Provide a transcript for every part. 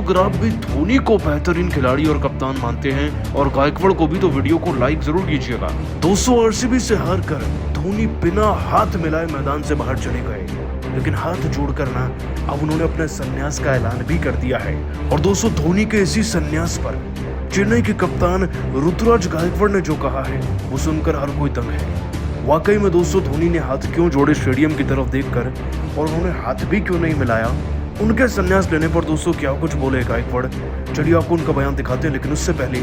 Photograph भी धोनी को बेहतरीन खिलाड़ी और कप्तान मानते हैं और गायकवाड़ को भी, तो वीडियो को लाइक जरूर कीजिएगा। दोस्तों, आरसीबी से हार कर धोनी बिना हाथ मिलाए मैदान से बाहर चले गए, लेकिन हाथ जोड़कर ना अब उन्होंने अपने संन्यास का ऐलान भी कर दिया है। और दोस्तों, धोनी के इसी संन्यास पर चेन्नई के कप्तान ऋतुराज गायकवाड़ ने जो कहा है वो सुनकर हर कोई दंग है। वाकई में दोस्तों, धोनी ने हाथ क्यों जोड़े स्टेडियम की तरफ देखकर, और उन्होंने हाथ भी क्यों नहीं मिलाया उनके संन्यास लेने पर। दोस्तों, क्या कुछ बोले गायकवाड़, चलिए आपको उनका बयान दिखाते हैं। लेकिन उससे पहले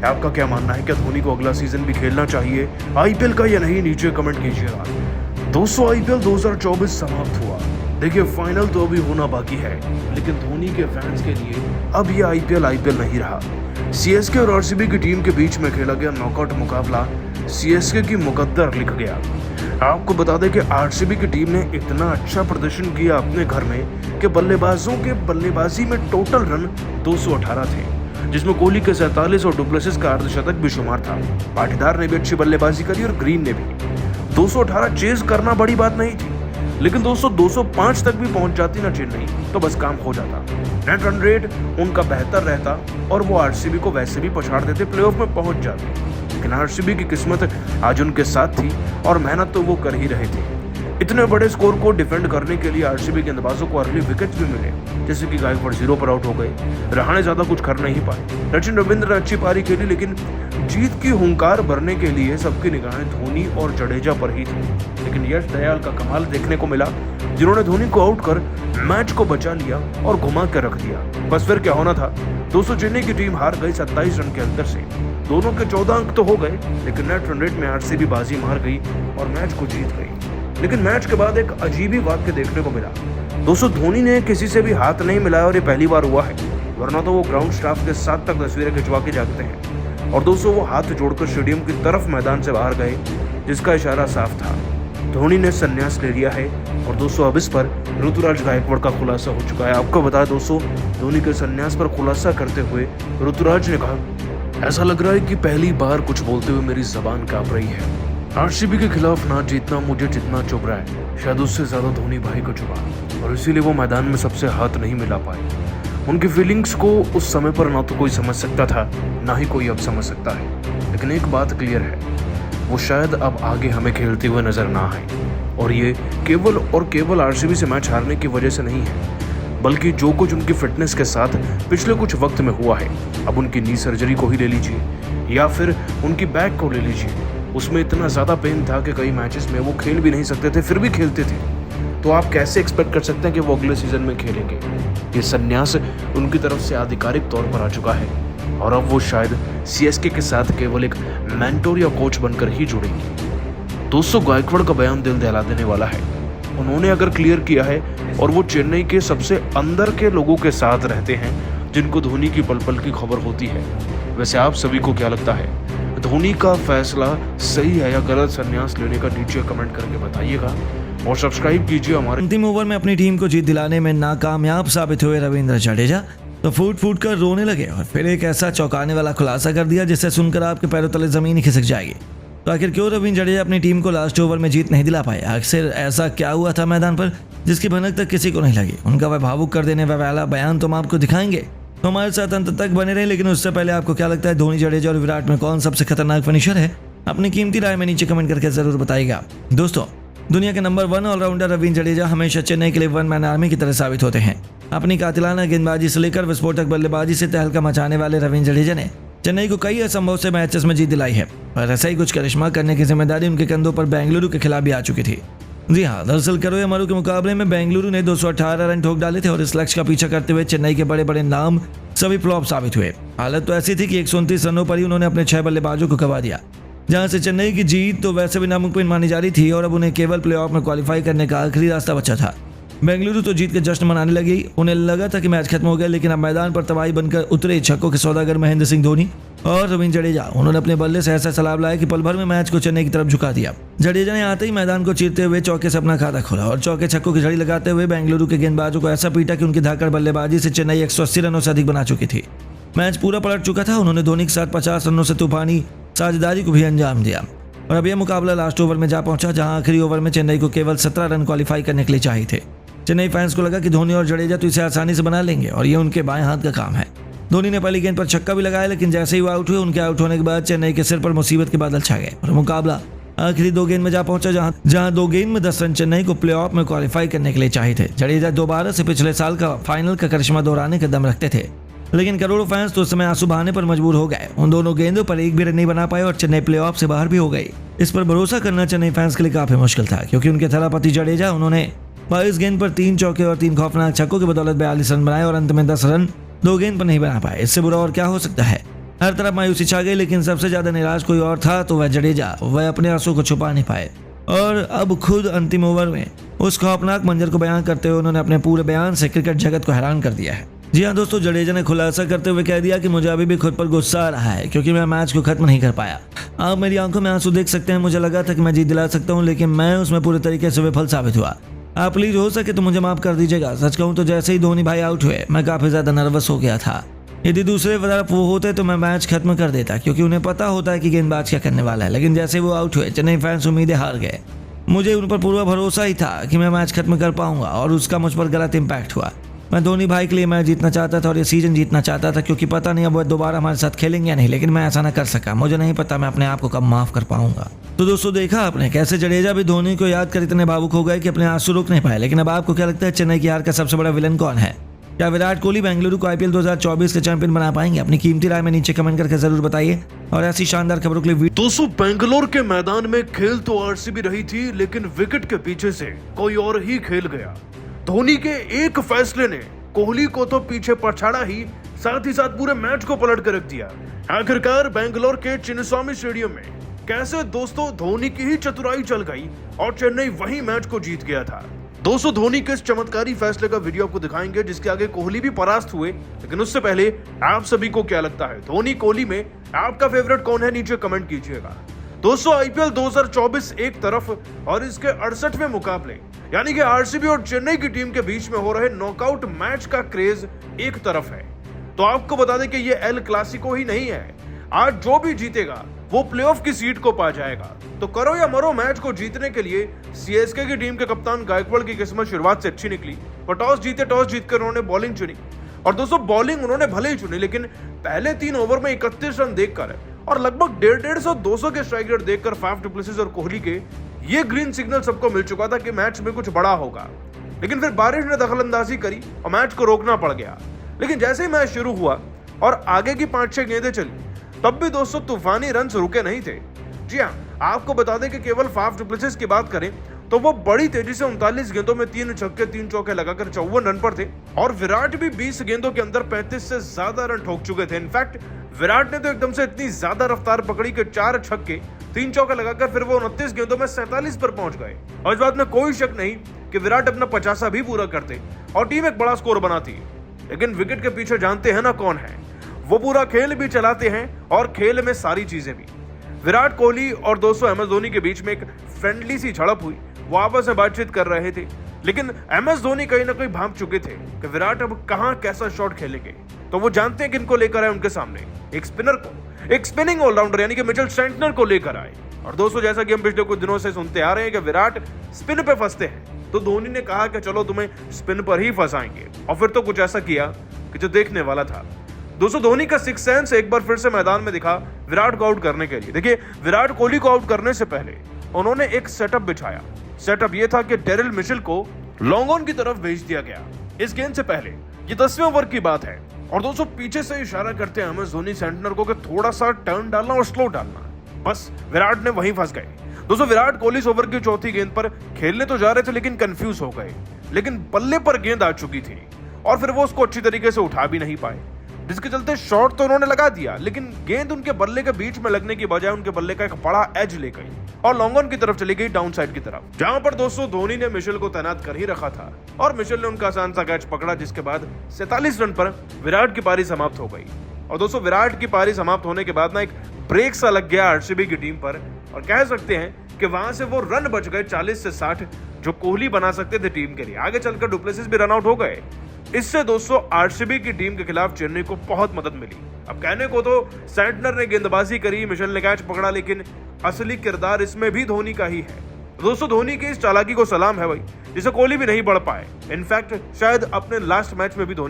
आपका क्या मानना है, क्या धोनी को अगला सीजन भी खेलना चाहिए आईपीएल का या नहीं, नीचे कमेंट कीजिएगा। दोस्तों, आईपीएल 2024 समाप्त हुआ। देखिए, फाइनल तो अभी होना बाकी है, लेकिन धोनी के फैंस के लिए अब ये आईपीएल नहीं रहा। सीएसके और आरसीबी की टीम के बीच में खेला गया नॉकआउट मुकाबला सीएसके की मुकद्दर लिख गया। आपको बता दें कि आरसीबी की टीम ने इतना अच्छा प्रदर्शन किया अपने घर में कि बल्लेबाजों के बल्लेबाजी में टोटल रन 218 थे, जिसमें कोहली के 47 और डुप्लेसिस का अर्धशतक भी शुमार था। पाटीदार ने भी अच्छी बल्लेबाजी करी और ग्रीन ने भी। 218 चेज करना बड़ी बात नहीं थी, लेकिन दोस्तों 205 तक भी पहुंच जाती ना चेन्नई तो बस काम हो जाता। नेट रन रेट उनका बेहतर रहता और वो आरसीबी को वैसे भी पछाड़ देते, प्लेऑफ में पहुंच जाते। लेकिन आरसीबी की किस्मत आज उनके साथ थी और मेहनत तो वो कर ही रहे थे। इतने बड़े स्कोर को डिफेंड करने के लिए आरसीबी के गेंदबाजों को अर्ली विकेट्स भी मिले, जैसे कि गायकवाड़ 0 पर आउट हो गए। रहाणे ज्यादा कुछ कर नहीं पाए। सचिन रविंद्र ने अच्छी पारी खेली, लेकिन जीत की हुंकार भरने के लिए सबकी निगाहें धोनी और जडेजा पर ही थी। लेकिन यश दयाल का कमाल देखने को मिला, जिन्होंने धोनी को आउट कर मैच को बचा लिया और घुमा कर रख दिया। बस फिर क्या होना था दोस्तों, चेन्नई की टीम हार गई 27 रन के अंतर से। दोनों के 14 अंक तो हो गए, लेकिन नेट रन रेट में आरसीबी बाजी मार गई और मैच को जीत गई। लेकिन मैच के बाद एक अजीब ही वाक्य देखने को मिला। दोस्तों, धोनी ने किसी से भी हाथ नहीं मिलाया और ये पहली बार हुआ है, वरना तो वो ग्राउंड स्टाफ के साथ तक तस्वीरें खिंचवा के जाते हैं। और दोस्तों, वो हाथ जोड़कर स्टेडियम की तरफ मैदान से बाहर गए, जिसका इशारा साफ था, धोनी ने संन्यास ले लिया है। और दोस्तों, अब इस पर ऋतुराज गायकवाड़ का खुलासा हो चुका है। आपको बताया दोस्तों, धोनी के संन्यास पर खुलासा करते हुए ऋतुराज ने कहा, ऐसा लग रहा है कि पहली बार कुछ बोलते हुए मेरी जबान कांप रही है। आरसीबी के खिलाफ ना जीतना मुझे जितना चुभ रहा है, शायद उससे ज्यादा धोनी भाई को चुभा, और इसीलिए वो मैदान में सबसे हाथ नहीं मिला पाए। उनकी फीलिंग्स को उस समय पर ना तो कोई समझ सकता था, ना ही कोई अब समझ सकता है। लेकिन एक बात क्लियर है, वो शायद अब आगे हमें खेलते हुए नजर ना आए। और ये केवल और केवल आरसीबी से मैच हारने की वजह से नहीं है, बल्कि जो कुछ उनकी फिटनेस के साथ पिछले कुछ वक्त में हुआ है। अब उनकी नी सर्जरी को ही ले लीजिए या फिर उनकी बैक को ले लीजिए, उसमें इतना ज़्यादा पेन था कि कई मैचेस में वो खेल भी नहीं सकते थे, फिर भी खेलते थे। तो आप कैसे एक्सपेक्ट कर सकते हैं कि वो अगले सीजन में खेलेंगे। ये संन्यास उनकी तरफ से आधिकारिक तौर पर आ चुका है और अब वो शायद सीएसके के साथ केवल एक मेंटोर या कोच बनकर ही जुड़ेंगे। दोस्तों, गायकवाड़ का बयान दिल दहला देने वाला है। उन्होंने अगर क्लियर किया है और वो चेन्नई के सबसे अंदर के लोगों के साथ रहते हैं जिनको धोनी की पल पल की खबर होती है। वैसे आप सभी को क्या लगता है, धोनी का फैसला सही है या गलत संन्यास लेने का, नीचे कमेंट करके बताइएगा और सब्सक्राइब कीजिए हमारे। अंतिम ओवर में अपनी टीम को जीत दिलाने में नाकामयाब साबित हुए रविंद्र जडेजा तो फूट फूट कर रोने लगे और फिर एक ऐसा चौंकाने वाला खुलासा कर दिया जिससे सुनकर आपके पैरों तले जमीन ही खिसक जाएगी। तो आखिर क्यों रविंद्र जडेजा अपनी टीम को लास्ट ओवर में जीत नहीं दिला पाए? आखिर ऐसा क्या हुआ था मैदान पर जिसकी भनक तक किसी को नहीं लगी? उनका वह भावुक कर देने वाला बयान तो हम आपको दिखाएंगे, तो हमारे साथ अंत तक बने रहे। लेकिन उससे पहले आपको क्या लगता है, धोनी, जडेजा और विराट में कौन सबसे खतरनाक फिनिशर है? अपनी कीमती राय में नीचे कमेंट करके जरूर बताइएगा। दोस्तों, दुनिया के नंबर 1 ऑलराउंडर रविंद्र जडेजा हमेशा चेन्नई के लिए वन मैन आर्मी की तरह साबित होते हैं। अपनी कातिलाना गेंदबाजी से लेकर विस्फोटक बल्लेबाजी से तहलका मचाने वाले रविंद्र जडेजा ने चेन्नई को कई असंभव से मैचेस में जीत दिलाई है, और ऐसा ही कुछ करिश्मा करने की जिम्मेदारी उनके कंधों पर बेंगलुरु के खिलाफ भी आ चुकी थी। जी हाँ, दरअसल करो या मरो के मुकाबले में बेंगलुरु ने 218 रन ठोक डाले थे और इस लक्ष्य का पीछा करते हुए चेन्नई के बड़े बड़े नाम सभी फ्लॉप साबित हुए। हालत तो ऐसी थी कि 129 रनों पर ही उन्होंने अपने 6 बल्लेबाजों को गवा दिया, जहां से चेन्नई की जीत तो वैसे भी नामुमकिन मानी जा रही थी और अब उन्हें केवल प्लेऑफ में क्वालिफाई करने का आखिरी रास्ता बचा था। बेंगलुरु तो जीत के जश्न मनाने लगी, उन्हें लगा था कि मैच खत्म हो गया, लेकिन अब मैदान पर तबाही बनकर उतरे छक्कों के सौदागर महेंद्र सिंह धोनी और रविंद्र जडेजा। उन्होंने अपने बल्ले से ऐसा सलाब लाया कि पल भर में मैच को चेन्नई की तरफ झुका दिया। जडेजा ने आते ही मैदान को चीरते हुए चौके से अपना खाता खोला और चौके छक्कों की झड़ी लगाते हुए बेंगलुरु के गेंदबाजों को ऐसा पीटा कि उनकी धाकड़ बल्लेबाजी से चेन्नई 180 रनों से अधिक बना चुकी थी। मैच पूरा पलट चुका था। उन्होंने धोनी के साथ 50 रनों से तूफानी साझेदारी को भी अंजाम दिया और अब यह मुकाबला लास्ट ओवर में जा पहुंचा, जहां आखिरी ओवर में चेन्नई को केवल 17 रन क्वालिफाई करने के लिए चाहिए थे। चेन्नई फैंस को लगा कि धोनी और जडेजा तो इसे आसानी से बना लेंगे और ये उनके बाएं हाथ का काम है। धोनी ने पहली गेंद पर छक्का भी लगाया, लेकिन जैसे ही वो आउट हुए उनके आउट होने के बाद चेन्नई के सिर पर मुसीबत के बादल छा गए और मुकाबला आखिरी 2 गेंद में जा पहुंचा, जहां 2 गेंद में 10 रन चेन्नई को प्लेऑफ में क्वालिफाई करने के लिए चाहिए थे। जडेजा दोबारा से पिछले साल का फाइनल का करिश्मा दोहराने का दम रखते थे, लेकिन करोड़ों फैंस तो उस समय आंसू बहाने पर मजबूर हो गए। उन दोनों गेंदों पर एक भी रन नहीं बना पाए और चेन्नई प्लेऑफ से बाहर भी हो गई। इस पर भरोसा करना चेन्नई फैंस के लिए काफी मुश्किल था, क्योंकि उनके थलापति जडेजा उन्होंने 22 गेंद पर 3 चौके और 3 खौफनाक छक्कों की बदौलत 42 रन बनाए और अंत में 10 रन 2 गेंद पर नहीं बना पाए। इससे बुरा और क्या हो सकता है। हर तरफ मायूसी छा गई, लेकिन सबसे ज्यादा निराश कोई और था तो वह जडेजा। वह अपने आंसू को छुपा नहीं पाए और अब खुद अंतिम ओवर में उस खौफनाक मंजर को बयान करते हुए उन्होंने अपने पूरे बयान से क्रिकेट जगत को हैरान कर दिया है। जी हाँ दोस्तों, जडेजा ने खुलासा करते हुए कह दिया कि मुझे अभी भी खुद पर गुस्सा आ रहा है, क्योंकि मैं मैच को खत्म नहीं कर पाया। आप मेरी आंखों में आंसू देख सकते हैं। मुझे लगा था कि मैं जीत दिला सकता हूँ, लेकिन मैं उसमें पूरे तरीके से विफल साबित हुआ। आप प्लीज हो सके तो मुझे माफ कर दीजिएगा। सच कहूँ तो जैसे ही धोनी भाई आउट हुए मैं काफी ज्यादा नर्वस हो गया था। यदि दूसरे तरफ वो होते तो मैं मैच खत्म कर देता, क्योंकि उन्हें पता होता है कि गेंदबाज क्या करने वाला है। लेकिन जैसे वो आउट हुए चेन्नई फैंस उम्मीदें हार गए। मुझे उन पर पूरा भरोसा ही था कि मैं मैच खत्म कर पाऊंगा और उसका मुझ पर गलत इम्पैक्ट हुआ। मैं धोनी भाई के लिए मैच जीतना चाहता था और ये सीजन जीतना चाहता था, क्योंकि पता नहीं अब वो दोबारा हमारे साथ खेलेंगे या नहीं, लेकिन मैं ऐसा न कर सका। मुझे नहीं पता मैं अपने आप को कब माफ कर पाऊंगा। तो दोस्तों, देखा आपने कैसे जडेजा भी धोनी को याद कर इतने भावुक हो गए कि अपने आंसू रोक नहीं पाए। लेकिन अब आपको क्या लगता है चेन्नई की हार का सबसे बड़ा विलन कौन है? क्या विराट कोहली बेंगलुरु को IPL 2024 के चैंपियन बना पाएंगे? अपनी कीमती राय में नीचे कमेंट करके जरूर बताइए और ऐसी शानदार खबरों के लिए दोस्तों, बेंगलोर के मैदान में खेल तो RCB रही थी, लेकिन विकेट के पीछे से कोई और ही खेल गया। धोनी के एक फैसले ने कोहली को तो पीछे पछाड़ा ही साथ पूरे मैच को पलट कर रख दिया। आखिरकार बेंगलोर के चिन्नस्वामी स्टेडियम में कैसे दोस्तों धोनी की ही चतुराई चल गई और चेन्नई वही मैच को जीत गया था। दोस्तों, धोनी के इस चमत्कारी फैसले का वीडियो आपको दिखाएंगे, जिसके आगे कोहली भी परास्त हुए। लेकिन उससे पहले आप सभी को क्या लगता है, धोनी कोहली में आपका फेवरेट कौन है? नीचे कमेंट कीजिएगा। दोस्तों, IPL 2024 एक तरफ और इसके 68वें मुकाबले यानी कि RCB और चेन्नई की टीम के बीच में हो रहे नॉकआउट मैच का क्रेज एक तरफ है। तो आपको बता दें कि ये एल क्लासिको ही नहीं है। आज जो भी जीतेगा वो प्लेऑफ की सीट को पा जाएगा। तो करो या मरो मैच को जीतने के लिए CSK की टीम के कप्तान गायकवाड़ की किस्मत शुरुआत से अच्छी निकली। पर टॉस जीतकर उन्होंने बॉलिंग चुनी और दोस्तों बॉलिंग उन्होंने भले ही चुनी, लेकिन पहले 3 ओवर में 31 रन देखकर और लगभग 150-200 के स्ट्राइक रेट देखकर फाफ डु प्लेसिस और कोहली के ये ग्रीन सिग्नल सबको मिल चुका था कि मैच में कुछ बड़ा होगा। लेकिन फिर बारिश ने दखलंदाजी करी और मैच को रोकना पड़ गया। लेकिन जैसे ही मैच शुरू हुआ और आगे की 5-6 गेंदें चली, तब भी दोस्तों तूफानी रन रुके नहीं थे। जी हाँ, आपको बता दें कि केवल फाफ डु प्लेसिस की बात करें तो वो बड़ी तेजी से 39 गेंदों में 3 छक्के 3 चौके लगाकर 54 रन पर थे और विराट भी 20 गेंदों के अंदर 35 से ज्यादा रन ठोक चुके थे। इनफैक्ट विराट ने तो एकदम से इतनी ज्यादा रफ्तार पकड़ी कि 4 छक्के 3 चौके लगाकर फिर वो 29 गेंदों में 47 पर पहुंच गए। और इस बात में कोई शक नहीं कि विराट अपना 50 भी पूरा करते और टीम एक बड़ा स्कोर बनाती। लेकिन विकेट के पीछे जानते हैं ना कौन है? वो पूरा खेल भी चलाते हैं और खेल में सारी चीजें भी। विराट कोहली और दोस्तों MS धोनी के बीच में एक फ्रेंडली सी झड़प हुई। वो आपस में बातचीत कर रहे थे, लेकिन MS धोनी कहीं ना कहीं भांप चुके थे कि विराट अब कहां कैसा शॉट खेलेंगे। तो वो जानते हैं किनको लेकर आए उनके सामने, एक स्पिनर को, एक स्पिनिंग ऑलराउंडर यानी कि मिचेल सेंटनर को लेकर आए। और दोस्तों, जैसा कि हम पिछले कुछ दिनों से सुनते आ रहे हैं कि विराट स्पिन पे फंसते हैं, तो धोनी ने कहा कि चलो तुम्हें स्पिन पर ही फंसाएंगे। और फिर तो कुछ ऐसा किया कि जो देखने वाला था। दोस्तों, धोनी का सिक्स सेंस एक बार फिर से मैदान में दिखा विराट को आउट करने के लिए। देखिए, विराट कोहली को आउट करने से पहले उन्होंने एक सेटअप बिछाया। सेटअप ये था कि डेरिल मिचेल को लॉन्ग ऑन की तरफ भेज दिया गया इस गेंद से पहले। ये 10वें ओवर की बात है और दोस्तों पीछे से इशारा करते हैं MS धोनी सेंटनर को कि थोड़ा सा टर्न डालना और स्लो डालना। बस विराट ने वहीं फंस गए। दोस्तों, विराट कोहली इस ओवर की चौथी गेंद पर खेलने तो जा रहे थे, लेकिन कंफ्यूज हो गए। लेकिन बल्ले पर गेंद आ चुकी थी और फिर वो उसको अच्छी तरीके से उठा भी नहीं पाए, जिसके चलते शॉट तो उन्होंने लगा दिया, लेकिन गेंद उनके बल्ले के बीच में लगने की बजाय उनके बल्ले का एक बड़ा एज ले गई और लॉन्ग ऑन की तरफ चली गई, डाउन साइड की तरफ, जहां पर दोस्तों धोनी ने मिचेल को तैनात कर ही रखा था और मिचेल ने उनका आसान सा कैच पकड़ा, जिसके बाद 47 रन पर विराट की पारी समाप्त हो गई। और दोस्तों, विराट की पारी समाप्त होने के बाद ना एक ब्रेक सा लग गया RCB की टीम पर और कह सकते हैं कि वहां से वो रन बच गए 40 से 60 जो कोहली बना सकते थे टीम के लिए। आगे चलकर डु प्लेसिस भी रन आउट हो गए। इससे दोस्तों RCB की टीम के खिलाफ चेन्नई को बहुत मदद मिली। अब कहने को तो सेंटनर ने गेंदबाजी करी, मिचेल ने कैच पकड़ा, लेकिन असली किरदार इसमें भी धोनी का ही है। दोस्तों धोनी की इस चालाकी को सलाम है भाई, जिसे कोहली भी नहीं बढ़ पाए। इनफैक्ट शायद अपने लास्ट मैच में भी धोनी